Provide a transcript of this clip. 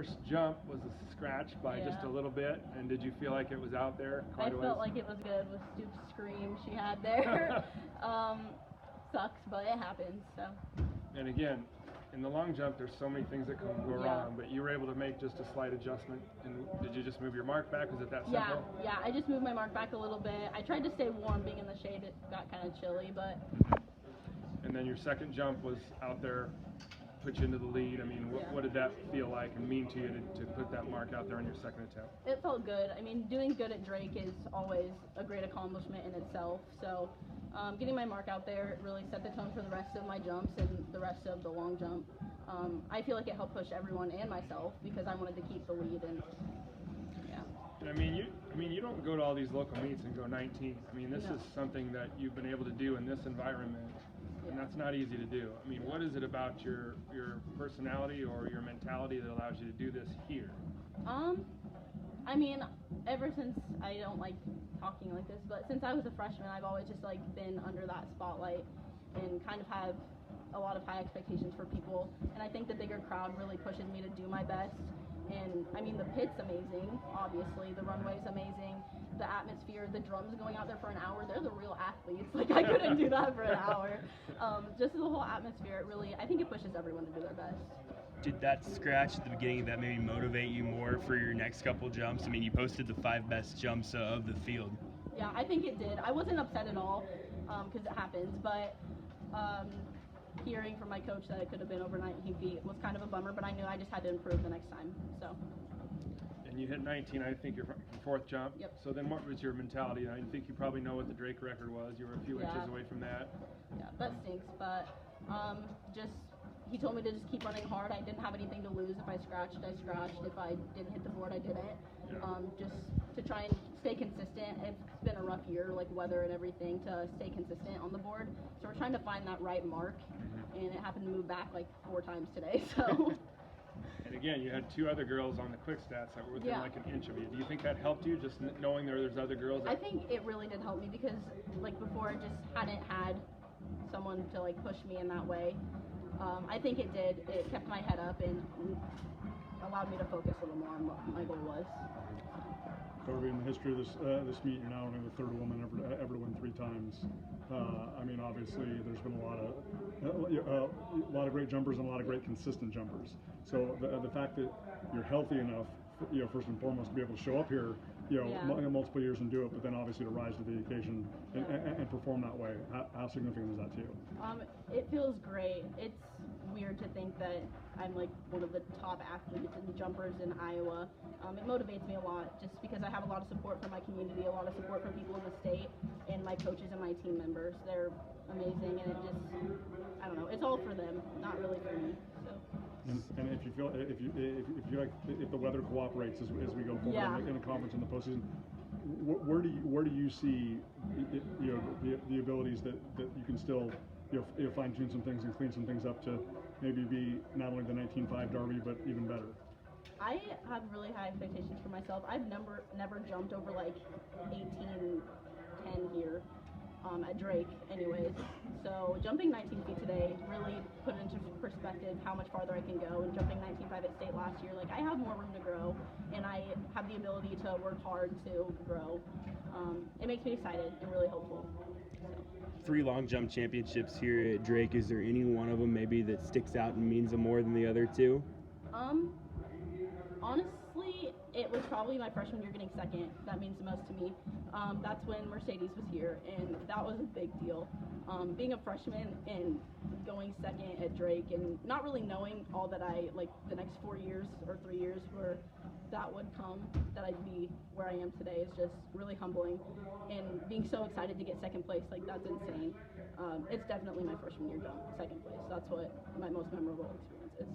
first jump was a scratch by just a little bit, and did you feel like it was out there? I felt like it was good with Stoop's scream she had there. Sucks, but it happens. So. And again, in the long jump, there's so many things that can go wrong, but you were able to make just a slight adjustment. And did you just move your mark back? Was it that simple? Yeah, I just moved my mark back a little bit. I tried to stay warm, being in the shade. It got kind of chilly, but. And then your second jump was out there, put you into the lead. I mean, what did that feel like and mean to you to put that mark out there on your second attempt? It felt good. I mean, doing good at Drake is always a great accomplishment in itself. So getting my mark out there really set the tone for the rest of my jumps and the rest of the long jump. I feel like it helped push everyone and myself because I wanted to keep the lead. And I mean, you don't go to all these local meets and go 19. I mean, this is something that you've been able to do in this environment. And that's not easy to do. I mean, what is it about your personality or your mentality that allows you to do this here? I mean, ever since, I don't like talking like this, but since I was a freshman, I've always just like been under that spotlight and kind of have a lot of high expectations for people. And I think the bigger crowd really pushes me to do my best. And I mean, the pit's amazing, obviously. The runway's amazing. The atmosphere, the drums going out there for an hour, they're the real athletes. Like, I couldn't do that for an hour. Just the whole atmosphere, it really, I think it pushes everyone to do their best. Did that scratch at the beginning, that maybe motivate you more for your next couple jumps? I mean, you posted the 5 best jumps of the field. Yeah, I think it did. I wasn't upset at all, because it happens, but hearing from my coach that it could have been over 19 feet was kind of a bummer, but I knew I just had to improve the next time, so. And you hit 19, I think, your fourth jump. Yep. So then what was your mentality? I think you probably know what the Drake record was. You were a few inches away from that. Yeah, that stinks, but he told me to just keep running hard. I didn't have anything to lose. If I scratched, I scratched. If I didn't hit the board, I didn't. Just to try and stay consistent. It's been a rough year, like weather and everything, to stay consistent on the board. So we're trying to find that right mark, and it happened to move back like 4 times today, so. And again, you had 2 other girls on the quick stats that were within like an inch of you. Do you think that helped you, just knowing there's other girls? I think it really did help me because, like, before I just hadn't had someone to, like, push me in that way. I think it did. It kept my head up and allowed me to focus a little more on what my goal was. Darby, in the history of this meet, you're now only the 3rd woman ever to win 3 times. I mean, obviously, there's been a lot of great jumpers and a lot of great consistent jumpers. So the fact that you're healthy enough, first and foremost, to be able to show up here, multiple years and do it, but then obviously to rise to the occasion and perform that way. How significant is that to you? It feels great. It's weird to think that I'm like one of the top athletes and jumpers in Iowa. It motivates me a lot just because I have a lot of support from my community, a lot of support from people in the state, and my coaches and my team members. They're amazing, and it just, I don't know, it's all for them, not really for me. So. And if you feel if the weather cooperates as we go forward in the conference in the postseason, where do you see the abilities that you can still fine tune some things and clean some things up to maybe be not only the 19.5 Darby but even better? I have really high expectations for myself. I've never jumped over like 18:10 here at Drake anyways. So jumping 19 feet today really put into perspective how much farther I can go. And jumping 19.5 at state last year, like I have more room to grow and I have the ability to work hard to grow. It makes me excited and really hopeful. So. 3 long jump championships here at Drake. Is there any one of them maybe that sticks out and means more than the other 2? Honestly, it was probably my freshman year getting second. That means the most to me. That's when Mercedes was here, and that was a big deal. Being a freshman and going second at Drake and not really knowing all that the next 4 years or 3 years where that would come, that I'd be where I am today is just really humbling. And being so excited to get second place, like that's insane. It's definitely my freshman year jump, second place. That's what my most memorable experience is.